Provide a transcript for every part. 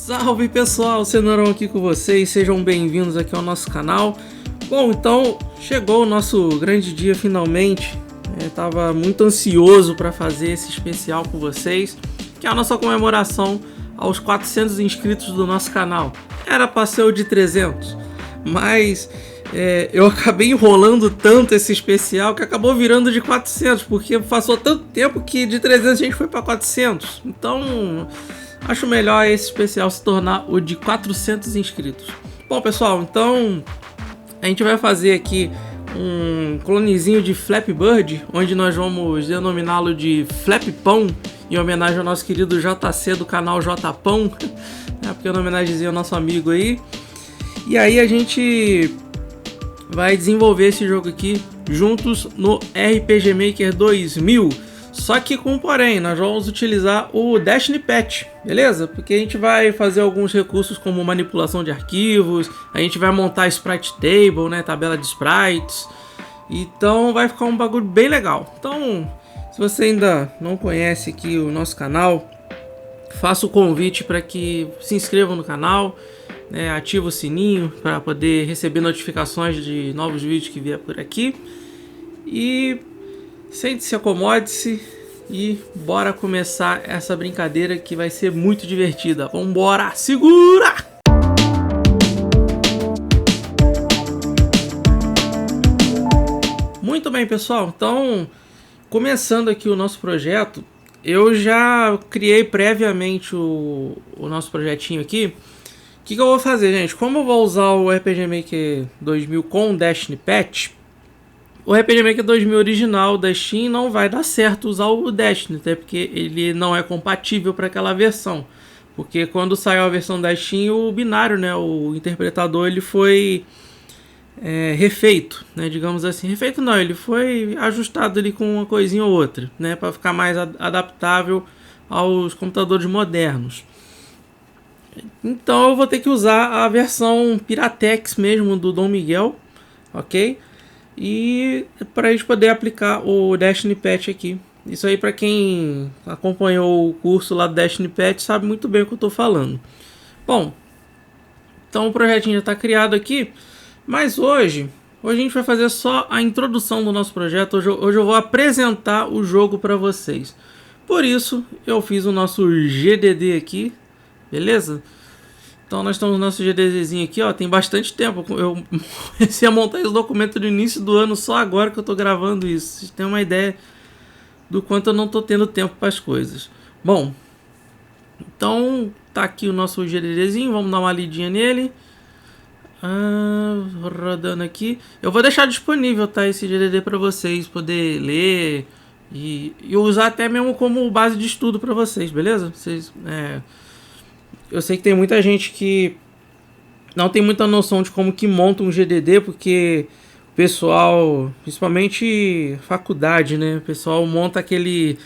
Salve pessoal, Cenourão aqui com vocês, sejam bem-vindos aqui ao nosso canal. Bom, então chegou o nosso grande dia finalmente. Eu tava muito ansioso para fazer esse especial com vocês, que é a nossa comemoração aos 400 inscritos do nosso canal. Era para ser o de 300, mas eu acabei enrolando tanto esse especial que acabou virando de 400, porque passou tanto tempo que de 300 a gente foi para 400. Então acho melhor esse especial se tornar o de 400 inscritos. Bom pessoal, então a gente vai fazer aqui um clonezinho de Flappy Bird, onde nós vamos denominá-lo de Flappypão, em homenagem ao nosso querido JC do canal Jpão, porque eu homenageei o nosso amigo aí. E aí a gente vai desenvolver esse jogo aqui juntos no RPG Maker 2000. Só que com um porém, nós vamos utilizar o Destiny Patch, beleza? Porque a gente vai fazer alguns recursos como manipulação de arquivos, a gente vai montar Sprite Table, né, tabela de sprites. Então vai ficar um bagulho bem legal. Então, se você ainda não conhece aqui o nosso canal, faço o convite para que se inscreva no canal, né, ativa o sininho para poder receber notificações de novos vídeos que vier por aqui. E sente-se, acomode-se e bora começar essa brincadeira que vai ser muito divertida. Vambora, segura! Muito bem, pessoal. Então, começando aqui o nosso projeto, eu já criei previamente o nosso projetinho aqui. O que eu vou fazer, gente? Como eu vou usar o RPG Maker 2000 com o Destiny Patch, o RPG Maker 2000 original da Steam não vai dar certo usar o Destiny, até porque ele não é compatível para aquela versão. Porque quando saiu a versão da Steam, o binário, né, o interpretador, ele foi refeito, né, digamos assim. Refeito não, ele foi ajustado ali com uma coisinha ou outra, né, para ficar mais adaptável aos computadores modernos. Então eu vou ter que usar a versão Piratex mesmo do Dom Miguel, ok? E para a gente poder aplicar o Destiny Patch aqui. Isso aí, para quem acompanhou o curso lá do Destiny Patch sabe muito bem o que eu estou falando. Bom, então o projetinho já está criado aqui, mas hoje a gente vai fazer só a introdução do nosso projeto. Hoje eu vou apresentar o jogo para vocês. Por isso eu fiz o nosso GDD aqui, beleza? Então nós estamos no nosso GDZzinho aqui, ó, tem bastante tempo. Eu comecei a montar esse documento no início do ano, só agora que eu tô gravando isso. Vocês têm uma ideia do quanto eu não tô tendo tempo para as coisas. Bom, então tá aqui o nosso GDDzinho, vamos dar uma lidinha nele. Rodando aqui. Eu vou deixar disponível, tá, esse GDD para vocês poder ler e usar até mesmo como base de estudo para vocês, beleza? Vocês eu sei que tem muita gente que não tem muita noção de como que monta um GDD, porque o pessoal, principalmente faculdade, né? O pessoal monta aquele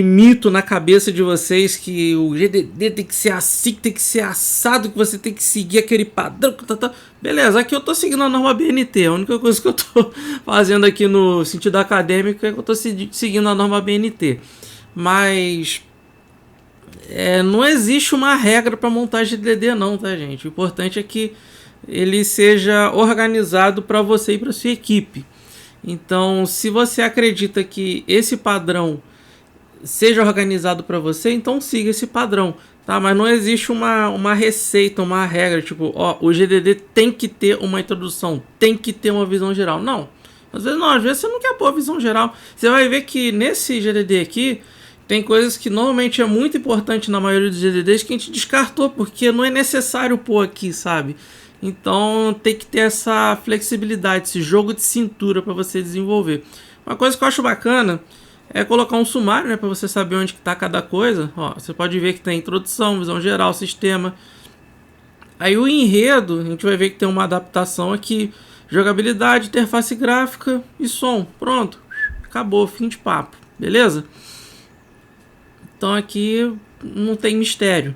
mito na cabeça de vocês que o GDD tem que ser assim, que tem que ser assado, que você tem que seguir aquele padrão. Beleza, aqui eu tô seguindo a norma BNT. A única coisa que eu tô fazendo aqui no sentido acadêmico é que eu tô seguindo a norma BNT. Mas não existe uma regra para montar GDD não, tá, gente? O importante é que ele seja organizado para você e para sua equipe. Então, se você acredita que esse padrão seja organizado para você, então siga esse padrão, tá? Mas não existe uma receita, uma regra, tipo, ó, o GDD tem que ter uma introdução, tem que ter uma visão geral. Não. Às vezes você não quer pôr a visão geral. Você vai ver que nesse GDD aqui tem coisas que normalmente é muito importante na maioria dos GDDs que a gente descartou, porque não é necessário pôr aqui, sabe? Então tem que ter essa flexibilidade, esse jogo de cintura para você desenvolver. Uma coisa que eu acho bacana é colocar um sumário, né, para você saber onde está cada coisa. Ó, você pode ver que tem introdução, visão geral, sistema. Aí o enredo, a gente vai ver que tem uma adaptação aqui. Jogabilidade, interface gráfica e som. Pronto, acabou, fim de papo, beleza? Então aqui não tem mistério,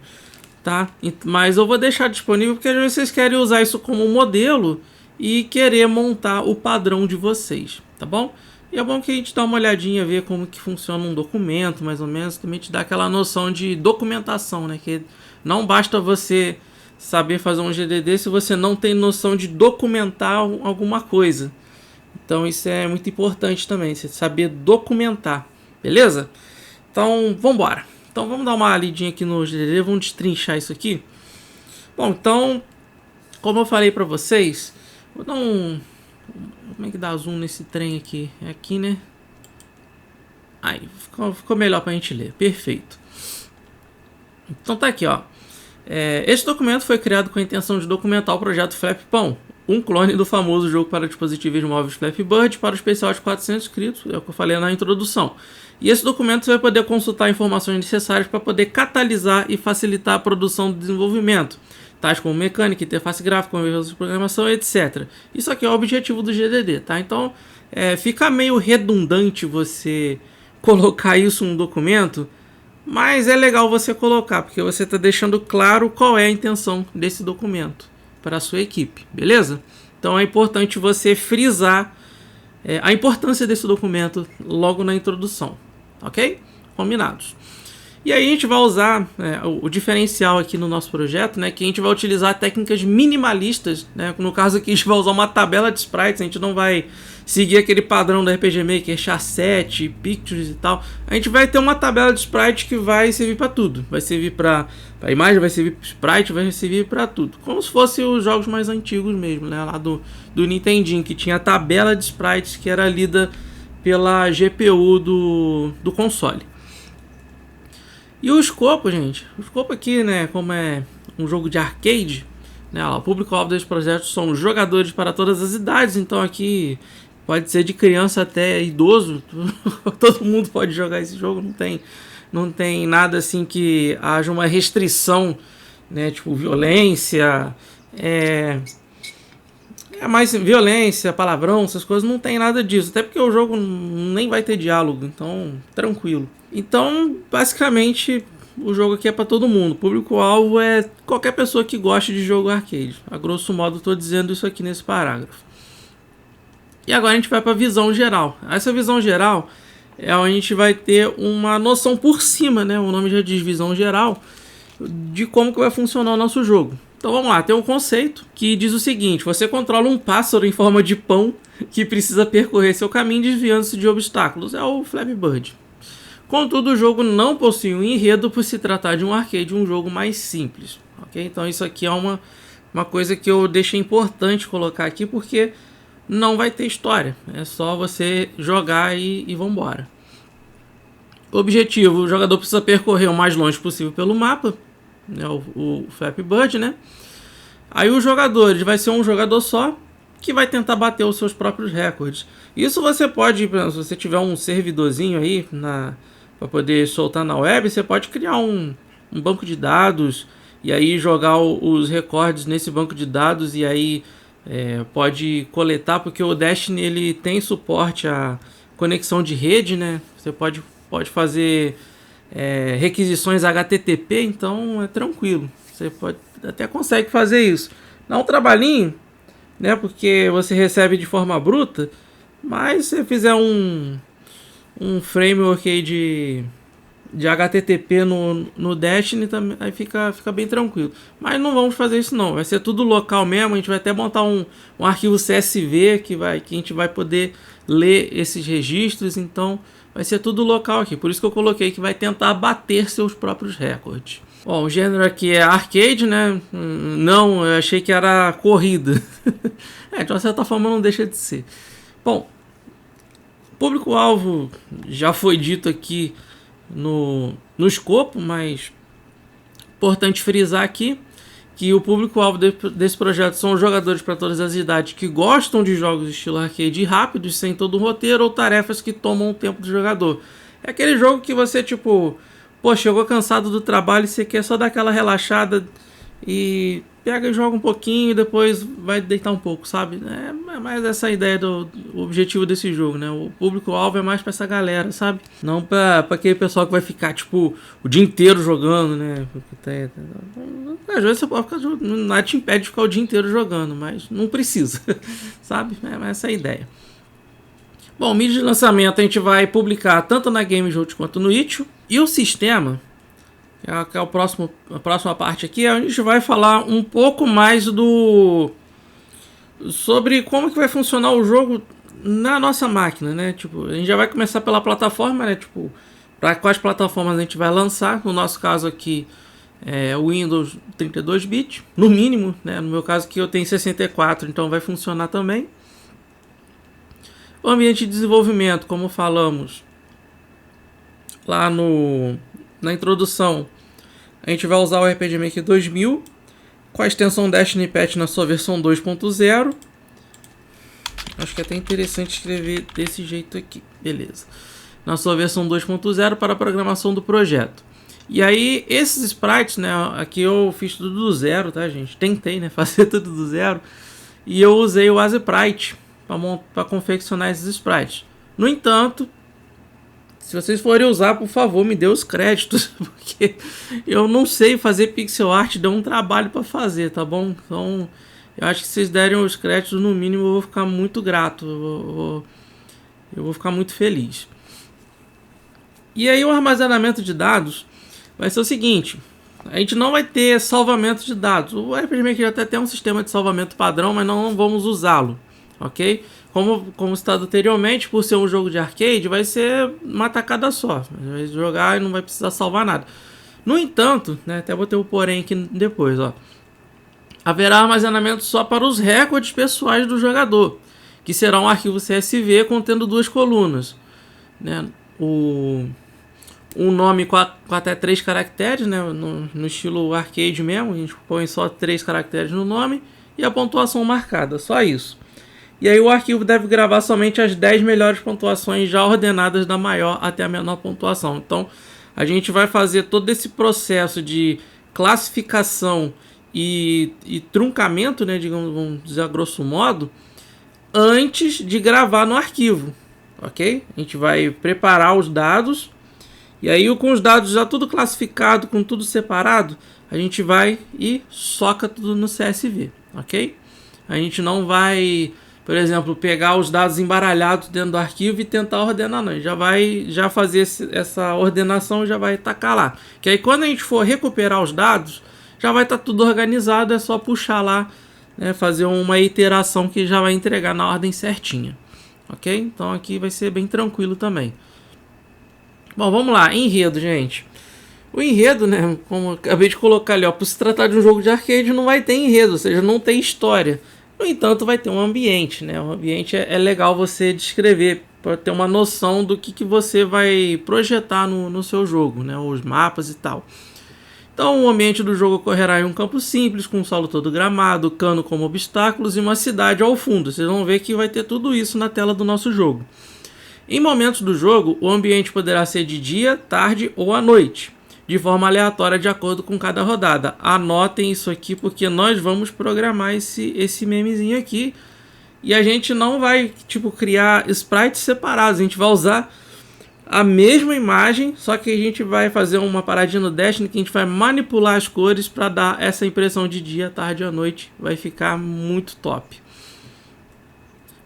tá? Mas eu vou deixar disponível porque às vezes vocês querem usar isso como modelo e querer montar o padrão de vocês, tá bom? E é bom que a gente dá uma olhadinha, ver como que funciona um documento, mais ou menos, também te dá aquela noção de documentação, né? Que Não basta você saber fazer um GDD se você não tem noção de documentar alguma coisa. Então isso é muito importante também, você saber documentar, beleza? Então vamos embora. Então vamos dar uma lidinha aqui no GDD, vamos destrinchar isso aqui. Bom, então, como eu falei pra vocês, vou dar um... Como é que dá zoom nesse trem aqui? É aqui, né? Aí, ficou melhor pra gente ler. Perfeito. Então tá aqui, ó. Este documento foi criado com a intenção de documentar o projeto Flappy Pão, um clone do famoso jogo para dispositivos móveis Flappy Bird para o especial de 400 inscritos, é o que eu falei na introdução. E esse documento você vai poder consultar informações necessárias para poder catalisar e facilitar a produção do desenvolvimento, tais como mecânica, interface gráfica, conversão de programação, etc. Isso aqui é o objetivo do GDD, tá? Então, fica meio redundante você colocar isso no documento, mas é legal você colocar, porque você está deixando claro qual é a intenção desse documento para a sua equipe, beleza? Então é importante você frisar a importância desse documento logo na introdução, ok? Combinados. E aí a gente vai usar o diferencial aqui no nosso projeto, né, que a gente vai utilizar técnicas minimalistas, né, no caso aqui a gente vai usar uma tabela de sprites, a gente não vai seguir aquele padrão do RPG Maker, chasset, pictures e tal. A gente vai ter uma tabela de sprites que vai servir para tudo, vai servir para imagem, vai servir para sprite, vai servir para tudo, como se fossem os jogos mais antigos mesmo, né, lá do Nintendinho, que tinha a tabela de sprites que era lida pela GPU do console. E o escopo, gente, o escopo aqui, né, como é um jogo de arcade, né, o público-alvo desse projeto são jogadores para todas as idades, então aqui pode ser de criança até idoso, todo mundo pode jogar esse jogo, não tem nada assim que haja uma restrição, né, tipo violência, mais violência, palavrão, essas coisas, não tem nada disso, até porque o jogo nem vai ter diálogo, então tranquilo. Então, basicamente, o jogo aqui é para todo mundo. O público-alvo é qualquer pessoa que goste de jogo arcade. A grosso modo, estou dizendo isso aqui nesse parágrafo. E agora a gente vai para a visão geral. Essa visão geral é onde a gente vai ter uma noção por cima, né? O nome já diz visão geral, de como que vai funcionar o nosso jogo. Então vamos lá, tem um conceito que diz o seguinte: você controla um pássaro em forma de pão que precisa percorrer seu caminho desviando-se de obstáculos. É o Flappy Bird. Contudo, o jogo não possui um enredo por se tratar de um arcade, um jogo mais simples. Okay? Então isso aqui é uma coisa que eu deixei importante colocar aqui, porque não vai ter história. É só você jogar e vambora. Objetivo: o jogador precisa percorrer o mais longe possível pelo mapa, né, o Flappy Bird, né? Aí o jogador vai ser um jogador só, que vai tentar bater os seus próprios recordes. Isso você pode, se você tiver um servidorzinho aí para poder soltar na web, você pode criar um banco de dados e aí jogar os recordes nesse banco de dados, e aí pode coletar, porque o Destiny ele tem suporte a conexão de rede, né? Você pode fazer requisições HTTP, então é tranquilo. Você até consegue fazer isso. Dá um trabalhinho, né? Porque você recebe de forma bruta, mas se você fizer um framework aí de HTTP no Destiny, também, aí fica bem tranquilo. Mas não vamos fazer isso não, vai ser tudo local mesmo. A gente vai até montar um arquivo CSV que a gente vai poder ler esses registros, então vai ser tudo local aqui. Por isso que eu coloquei que vai tentar bater seus próprios recordes. Bom, o gênero aqui é arcade, né? Não, eu achei que era corrida. De uma certa forma não deixa de ser. Bom, público-alvo já foi dito aqui no escopo, mas importante frisar aqui que o público-alvo desse projeto são jogadores para todas as idades que gostam de jogos estilo arcade rápidos, sem todo um roteiro, ou tarefas que tomam o tempo do jogador. É aquele jogo que você, tipo, chegou cansado do trabalho e você quer só dar aquela relaxada e pega e joga um pouquinho e depois vai deitar um pouco, sabe? É mais essa ideia do objetivo desse jogo, né? O público-alvo é mais pra essa galera, sabe? Não pra aquele pessoal que vai ficar, tipo, o dia inteiro jogando, né? Às vezes você pode ficar jogando, nada te impede de ficar o dia inteiro jogando, mas não precisa, sabe? É essa a ideia. Bom, mídia de lançamento a gente vai publicar tanto na Game Jolt quanto no Itch.io. E o sistema que é a próxima parte aqui, a gente vai falar um pouco mais sobre como que vai funcionar o jogo na nossa máquina, né? Tipo, a gente já vai começar pela plataforma, né? Tipo, para quais plataformas a gente vai lançar. No nosso caso aqui é o Windows 32-bit, no mínimo, né? No meu caso aqui eu tenho 64, então vai funcionar também. O ambiente de desenvolvimento, como falamos lá na introdução, a gente vai usar o RPG Maker 2000 com a extensão Destiny Patch na sua versão 2.0. Acho que é até interessante escrever desse jeito aqui. Beleza. Na sua versão 2.0 para a programação do projeto. E aí, esses sprites, né? Aqui eu fiz tudo do zero, tá, gente? Tentei, né? Fazer tudo do zero. E eu usei o Aseprite para confeccionar esses sprites. No entanto, se vocês forem usar, por favor, me dê os créditos, porque eu não sei fazer pixel art, deu um trabalho para fazer, tá bom? Então, eu acho que se vocês derem os créditos, no mínimo, eu vou ficar muito grato, eu vou ficar muito feliz. E aí o armazenamento de dados vai ser o seguinte, a gente não vai ter salvamento de dados. O RPG Maker já até tem um sistema de salvamento padrão, mas não vamos usá-lo, ok? Como citado anteriormente, por ser um jogo de arcade, vai ser uma tacada só. Vai jogar e não vai precisar salvar nada. No entanto, né, até botei o porém aqui depois, ó. Haverá armazenamento só para os recordes pessoais do jogador, que será um arquivo CSV contendo 2 colunas, né? Um nome com até 3 caracteres, né? No estilo arcade mesmo, a gente põe só 3 caracteres no nome e a pontuação marcada, só isso. E aí o arquivo deve gravar somente as 10 melhores pontuações já ordenadas da maior até a menor pontuação. Então a gente vai fazer todo esse processo de classificação e truncamento, né, digamos, vamos dizer a grosso modo, antes de gravar no arquivo, ok? A gente vai preparar os dados e aí com os dados já tudo classificado, com tudo separado, a gente vai e soca tudo no CSV, ok? A gente não vai, por exemplo, pegar os dados embaralhados dentro do arquivo e tentar ordenar, não. Já fazer essa ordenação, já vai tacar lá. Que aí quando a gente for recuperar os dados, já vai estar tudo organizado, é só puxar lá, né, fazer uma iteração que já vai entregar na ordem certinha. Ok? Então aqui vai ser bem tranquilo também. Bom, vamos lá. Enredo, gente. O enredo, né, como eu acabei de colocar ali, ó, por se tratar de um jogo de arcade, não vai ter enredo, ou seja, não tem história. No entanto, vai ter um ambiente, né? O ambiente é legal você descrever, para ter uma noção do que você vai projetar no seu jogo, né? Os mapas e tal. Então, o ambiente do jogo ocorrerá em um campo simples, com um solo todo gramado, cano como obstáculos e uma cidade ao fundo. Vocês vão ver que vai ter tudo isso na tela do nosso jogo. Em momentos do jogo, o ambiente poderá ser de dia, tarde ou à noite, de forma aleatória de acordo com cada rodada. Anotem isso aqui porque nós vamos programar esse memezinho aqui e a gente não vai criar sprites separados, a gente vai usar a mesma imagem, só que a gente vai fazer uma paradinha no Destiny que a gente vai manipular as cores para dar essa impressão de dia, tarde ou noite. Vai ficar muito top.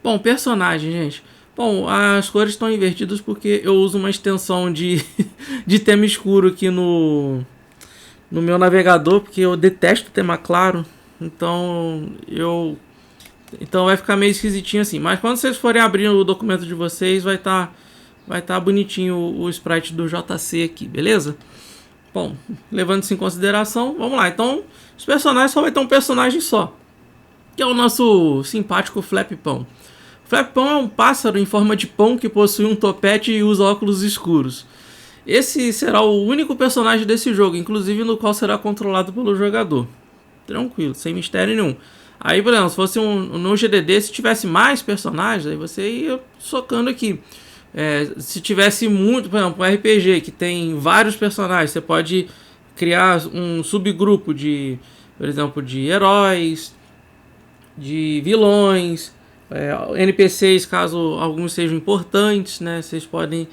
Bom, personagem, gente. Bom, as cores estão invertidas porque eu uso uma extensão de tema escuro aqui no meu navegador, porque eu detesto tema claro. Então vai ficar meio esquisitinho assim. Mas quando vocês forem abrir o documento de vocês, vai estar bonitinho o sprite do JC aqui, beleza? Bom, levando isso em consideração, vamos lá. Então, os personagens só vai ter um personagem só, que é o nosso simpático Flappypão. Flappypão é um pássaro em forma de pão que possui um topete e usa óculos escuros. Esse será o único personagem desse jogo, inclusive no qual será controlado pelo jogador. Tranquilo, sem mistério nenhum. Aí, por exemplo, se fosse no GDD, se tivesse mais personagens, aí você ia socando aqui. Se tivesse muito, por exemplo, um RPG que tem vários personagens, você pode criar um subgrupo de, por exemplo, de heróis, de vilões, NPCs, caso alguns sejam importantes, né? Vocês podem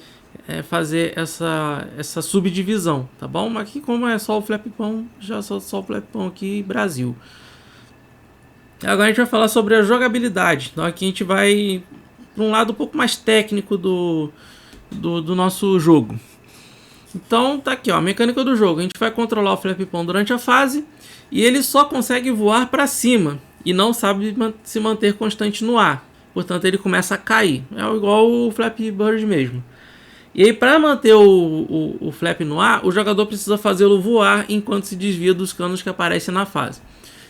fazer essa subdivisão, tá bom? Mas aqui, como é só o Flappypão, já só o Flappypão aqui, Brasil. Agora a gente vai falar sobre a jogabilidade. Então aqui a gente vai para um lado um pouco mais técnico do nosso jogo. Então tá aqui, ó, a mecânica do jogo. A gente vai controlar o Flappy-Pão durante a fase e ele só consegue voar para cima e não sabe se manter constante no ar. Portanto, ele começa a cair. É igual o Flappy Bird mesmo. E aí, para manter o Flap no ar, o jogador precisa fazê-lo voar enquanto se desvia dos canos que aparecem na fase.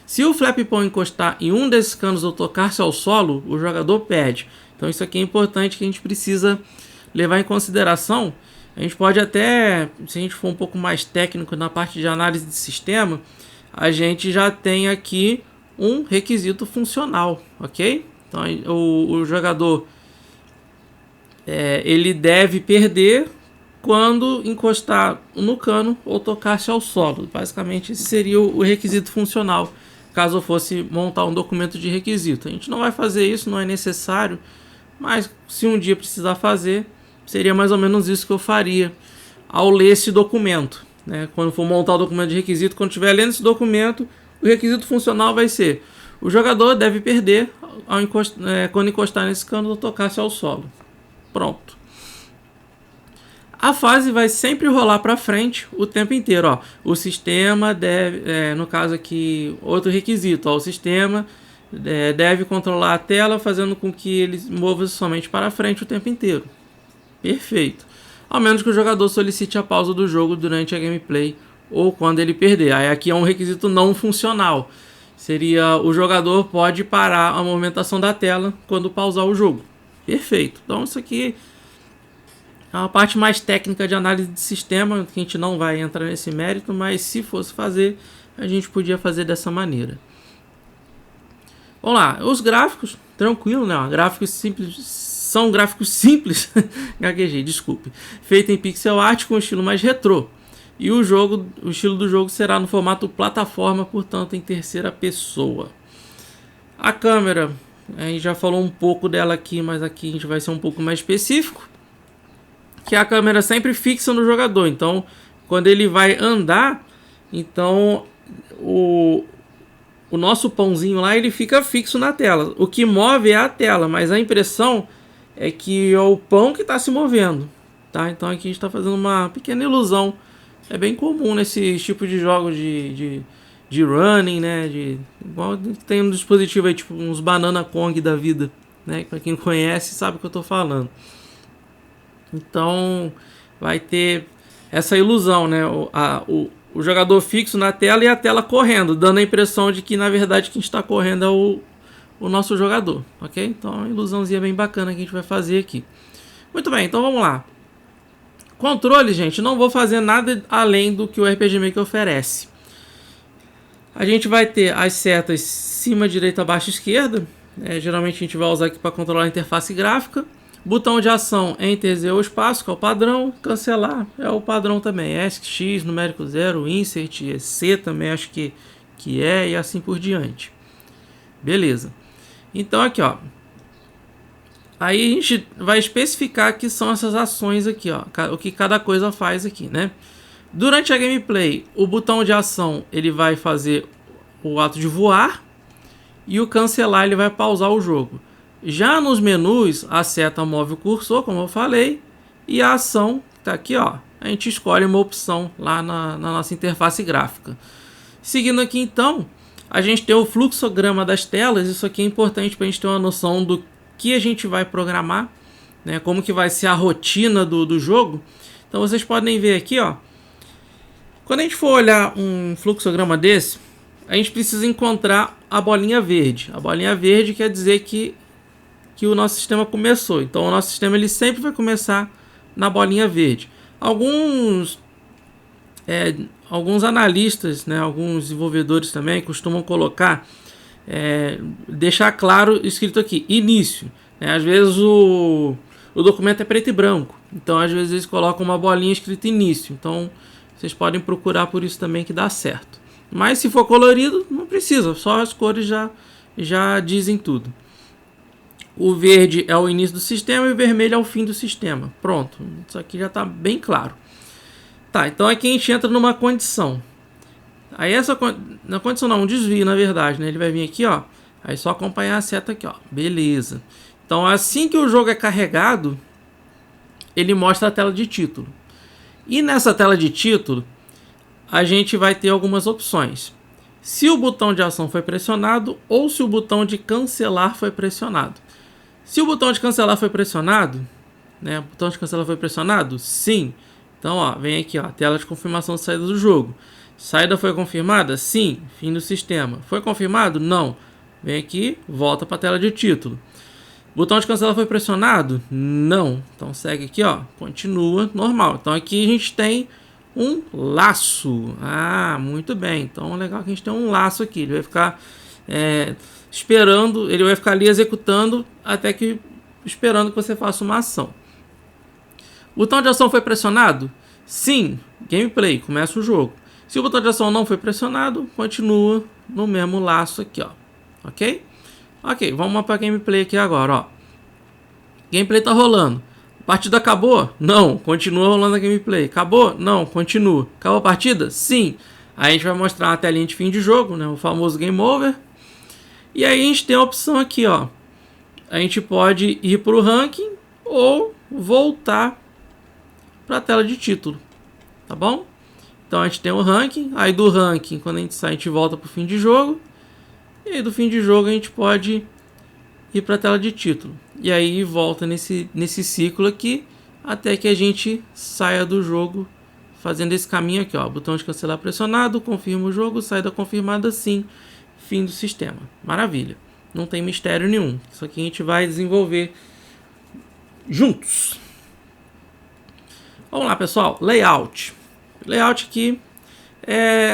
Se o Flappy-Pão encostar em um desses canos ou tocar-se ao solo, o jogador perde. Então isso aqui é importante que a gente precisa levar em consideração. A gente pode até, se a gente for um pouco mais técnico na parte de análise de sistema, a gente já tem aqui um requisito funcional, ok? Então o jogador ele deve perder quando encostar no cano ou tocar-se ao solo. Basicamente esse seria o requisito funcional, caso eu fosse montar um documento de requisito. A gente não vai fazer isso, não é necessário, mas se um dia precisar fazer, seria mais ou menos isso que eu faria ao ler esse documento, né? Quando for montar o documento de requisito, quando estiver lendo esse documento, o requisito funcional vai ser: o jogador deve perder quando encostar nesse cano ou tocar-se ao solo. Pronto. A fase vai sempre rolar para frente o tempo inteiro. Ó. O sistema deve, no caso aqui, outro requisito. Ó, o sistema deve controlar a tela, fazendo com que ele mova somente para frente o tempo inteiro. Perfeito. Ao menos que o jogador solicite a pausa do jogo durante a gameplay ou quando ele perder. Aí aqui é um requisito não funcional. Seria: o jogador pode parar a movimentação da tela quando pausar o jogo. Perfeito. Então isso aqui é uma parte mais técnica de análise de sistema, que a gente não vai entrar nesse mérito, mas se fosse fazer, a gente podia fazer dessa maneira. Vamos lá, os gráficos, tranquilo, né? Gráficos simples, são gráficos simples, gaguejei, desculpe, feito em pixel art com estilo mais retrô. E o estilo do jogo será no formato plataforma, portanto em terceira pessoa. A câmera, a gente já falou um pouco dela aqui, mas aqui a gente vai ser um pouco mais específico. Que a câmera sempre fixa no jogador. Então, quando ele vai andar, então o nosso pãozinho lá, ele fica fixo na tela. O que move é a tela, mas a impressão é que é o pão que está se movendo, tá? Então aqui a gente está fazendo uma pequena ilusão. É bem comum nesse tipo de jogos de running, né? Igual tem um dispositivo aí, tipo uns Banana Kong da vida, né? Para quem conhece sabe o que eu estou falando. Então vai ter essa ilusão, né? O jogador fixo na tela e a tela correndo, dando a impressão de que na verdade quem está correndo é o nosso jogador, ok? Então é uma ilusãozinha bem bacana que a gente vai fazer aqui. Muito bem, então vamos lá. Controle, gente, não vou fazer nada além do que o RPG Maker oferece. A gente vai ter as setas cima, direita, baixo, esquerda. Geralmente a gente vai usar aqui para controlar a interface gráfica. Botão de ação, Enter, Z ou espaço, que é o padrão. Cancelar é o padrão também. ESC, X, numérico 0, Insert, C também acho que é, e assim por diante. Beleza. Então aqui, ó. Aí a gente vai especificar que são essas ações aqui, ó. O que cada coisa faz aqui, né? Durante a gameplay, o botão de ação ele vai fazer o ato de voar. E o cancelar ele vai pausar o jogo. Já nos menus, a seta move o cursor, como eu falei, e a ação está aqui, ó. A gente escolhe uma opção lá na nossa interface gráfica. Seguindo aqui, então, a gente tem o fluxograma das telas. Isso aqui é importante para a gente ter uma noção do que a gente vai programar, né? Como que vai ser a rotina do jogo. Então vocês podem ver aqui, ó. Quando a gente for olhar um fluxograma desse, a gente precisa encontrar a bolinha verde. A bolinha verde quer dizer que o nosso sistema começou. Então o nosso sistema ele sempre vai começar na bolinha verde. Alguns analistas, né, alguns desenvolvedores também costumam colocar, deixar claro escrito aqui, início. Né? Às vezes o documento é preto e branco. Então às vezes eles colocam uma bolinha escrita início. Então vocês podem procurar por isso também que dá certo. Mas se for colorido, não precisa. Só as cores já dizem tudo. O verde é o início do sistema e o vermelho é o fim do sistema. Pronto, isso aqui já está bem claro. Tá, então aqui a gente entra numa condição. Aí na condição não, um desvio na verdade, né? Ele vai vir aqui, ó. Aí é só acompanhar a seta aqui, ó. Beleza. Então assim que o jogo é carregado, ele mostra a tela de título. E nessa tela de título, a gente vai ter algumas opções. Se o botão de ação foi pressionado ou se o botão de cancelar foi pressionado. Se o botão de cancelar foi pressionado, né? O botão de cancelar foi pressionado? Sim. Então, ó, vem aqui, ó, tela de confirmação de saída do jogo. Saída foi confirmada? Sim. Fim do sistema. Foi confirmado? Não. Vem aqui, volta para a tela de título. Botão de cancelar foi pressionado? Não. Então segue aqui, ó, continua normal. Então aqui a gente tem um laço. Ah, muito bem. Então legal que a gente tem um laço aqui. Ele vai ficar esperando, ele vai ficar ali executando até que esperando que você faça uma ação. O botão de ação foi pressionado? Sim. Gameplay, começa o jogo. Se o botão de ação não foi pressionado, continua no mesmo laço aqui, ó. Ok? Ok, vamos para gameplay aqui agora, ó. Gameplay tá rolando. A partida acabou? Não, continua rolando a gameplay. Acabou? Não, continua. Acabou a partida? Sim. Aí a gente vai mostrar uma telinha de fim de jogo, né? O famoso Game Over. E aí a gente tem a opção aqui, ó. A gente pode ir para o ranking ou voltar para a tela de título, tá bom? Então a gente tem o ranking. Aí do ranking, quando a gente sai, a gente volta para o fim de jogo. E aí do fim de jogo a gente pode ir para a tela de título. E aí volta nesse ciclo aqui até que a gente saia do jogo fazendo esse caminho aqui, ó. Botão de cancelar pressionado, confirma o jogo, saída confirmada sim, fim do sistema. Maravilha. Não tem mistério nenhum. Isso aqui a gente vai desenvolver juntos. Vamos lá, pessoal. Layout. Layout aqui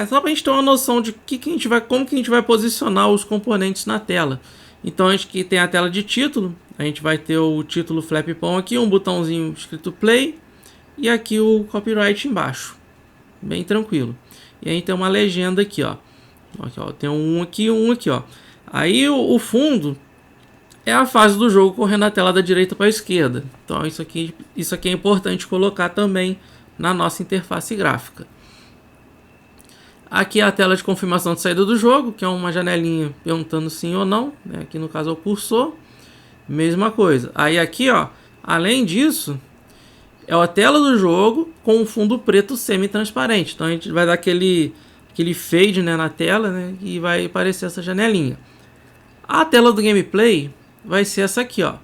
só para a gente ter uma noção de como que a gente vai posicionar os componentes na tela. Então a gente que tem a tela de título, a gente vai ter o título Flappy-Pão aqui, um botãozinho escrito Play e aqui o copyright embaixo, bem tranquilo. E a gente tem uma legenda aqui, ó. Aqui, ó, tem um aqui e um aqui, ó. Aí o fundo é a fase do jogo correndo a tela da direita para a esquerda. Então isso aqui é importante colocar também na nossa interface gráfica. Aqui é a tela de confirmação de saída do jogo, que é uma janelinha perguntando sim ou não, né? Aqui no caso é o cursor, mesma coisa. Aí aqui, ó, além disso, é a tela do jogo com um fundo preto semi-transparente. Então a gente vai dar aquele fade, né, na tela, né, e vai aparecer essa janelinha. A tela do gameplay vai ser essa aqui, ó.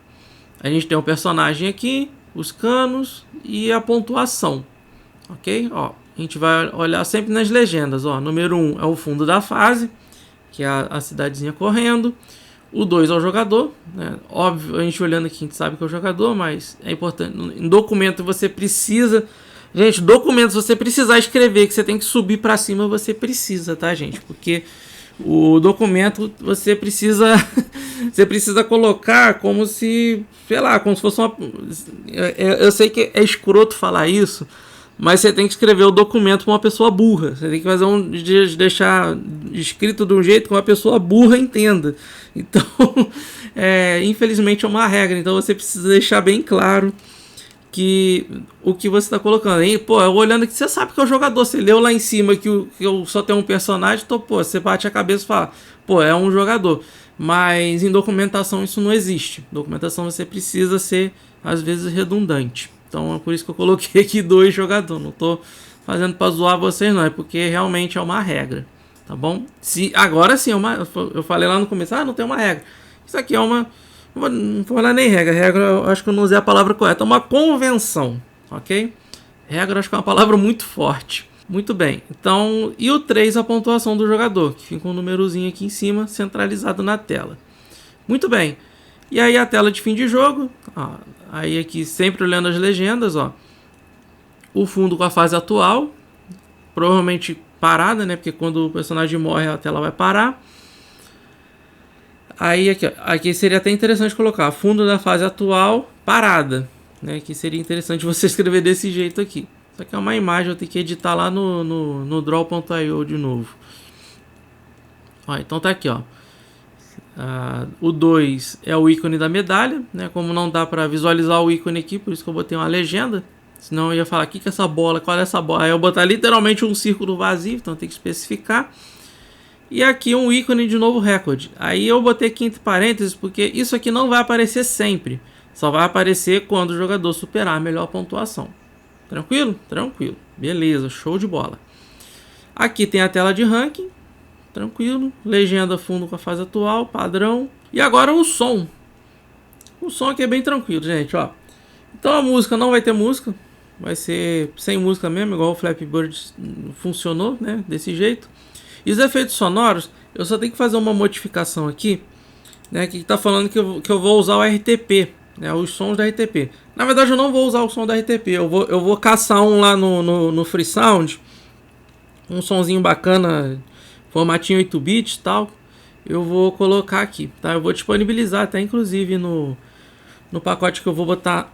A gente tem um personagem aqui, os canos e a pontuação, ok? Ó, a gente vai olhar sempre nas legendas, ó. Número 1 é o fundo da fase, que é a cidadezinha correndo. O 2 é o jogador, né? Óbvio, a gente olhando aqui, a gente sabe que é o jogador, mas é importante. Em documento você precisa... Gente, documento, se você precisar escrever, que você tem que subir para cima, você precisa, tá, gente? Porque o documento você precisa... você precisa colocar como se... Sei lá, como se fosse uma... Eu sei que é escroto falar isso, mas você tem que escrever o documento para uma pessoa burra. Você tem que fazer deixar escrito de um jeito que uma pessoa burra entenda. Então, infelizmente é uma regra. Então você precisa deixar bem claro que o que você está colocando. E, pô, eu olhando aqui, você sabe que é o jogador. Você leu lá em cima que eu só tenho um personagem, então, pô, você bate a cabeça e fala, pô, é um jogador. Mas em documentação isso não existe. Documentação você precisa ser, às vezes, redundante. Então é por isso que eu coloquei aqui 2 jogadores. Não tô fazendo para zoar vocês, não. É porque realmente é uma regra. Tá bom? Agora sim, eu falei lá no começo, não tem uma regra. Isso aqui é uma... Não vou falar nem regra. Regra, eu acho que eu não usei a palavra correta. É uma convenção. Ok? Regra, acho que é uma palavra muito forte. Muito bem. Então, e o 3, a pontuação do jogador. Que fica um númerozinho aqui em cima, centralizado na tela. Muito bem. E aí a tela de fim de jogo... Aí aqui sempre olhando as legendas, ó, o fundo com a fase atual, provavelmente parada, né? Porque quando o personagem morre a tela vai parar. Aí aqui seria até interessante colocar fundo da fase atual parada, né? Que seria interessante você escrever desse jeito aqui. Isso aqui é uma imagem, eu tenho que editar lá no draw.io de novo. Ó, então tá aqui, ó. O 2 é o ícone da medalha, né? Como não dá para visualizar o ícone aqui, por isso que eu botei uma legenda. Senão eu ia falar, o que é essa bola? Qual é essa bola? Aí eu botar literalmente um círculo vazio, então tem que especificar. E aqui um ícone de novo recorde. Aí eu botei aqui entre parênteses, porque isso aqui não vai aparecer sempre. Só vai aparecer quando o jogador superar a melhor pontuação. Tranquilo? Tranquilo. Beleza, show de bola. Aqui tem a tela de ranking. Tranquilo. Legenda fundo com a fase atual, padrão. E agora o som. O som aqui é bem tranquilo, gente, ó. Então a música não vai ter música. Vai ser sem música mesmo, igual o Flappy Bird funcionou, né? Desse jeito. E os efeitos sonoros, eu só tenho que fazer uma modificação aqui, né? Que tá falando que eu vou usar o RTP, né? Os sons da RTP. Na verdade, eu não vou usar o som da RTP. Eu vou caçar um lá no Free Sound. Um sonzinho bacana, formatinho 8-bit e tal. Eu vou colocar aqui, tá? Eu vou disponibilizar até inclusive no pacote que eu vou botar.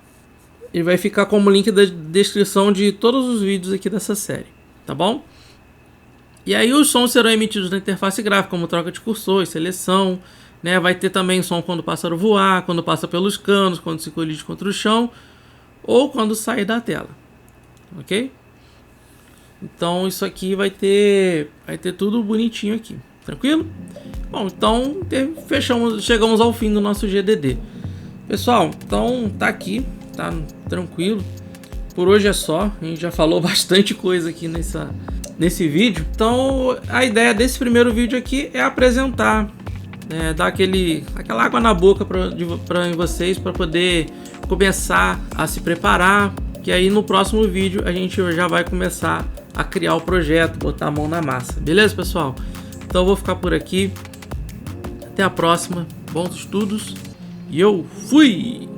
Ele vai ficar como link da descrição de todos os vídeos aqui dessa série, tá bom? E aí os sons serão emitidos na interface gráfica, como troca de cursor, seleção, né? Vai ter também som quando o pássaro voar, quando passa pelos canos, quando se colide contra o chão, ou quando sair da tela, ok? Então isso aqui vai ter tudo bonitinho aqui, tranquilo? Bom, então chegamos ao fim do nosso GDD. Pessoal, então tá aqui, tá tranquilo. Por hoje é só, a gente já falou bastante coisa aqui nesse vídeo. Então a ideia desse primeiro vídeo aqui é apresentar, dar aquela água na boca para vocês, para poder começar a se preparar, que aí no próximo vídeo a gente já vai começar a criar o projeto, botar a mão na massa. Beleza, pessoal? Então eu vou ficar por aqui. Até a próxima. Bons estudos. E eu fui!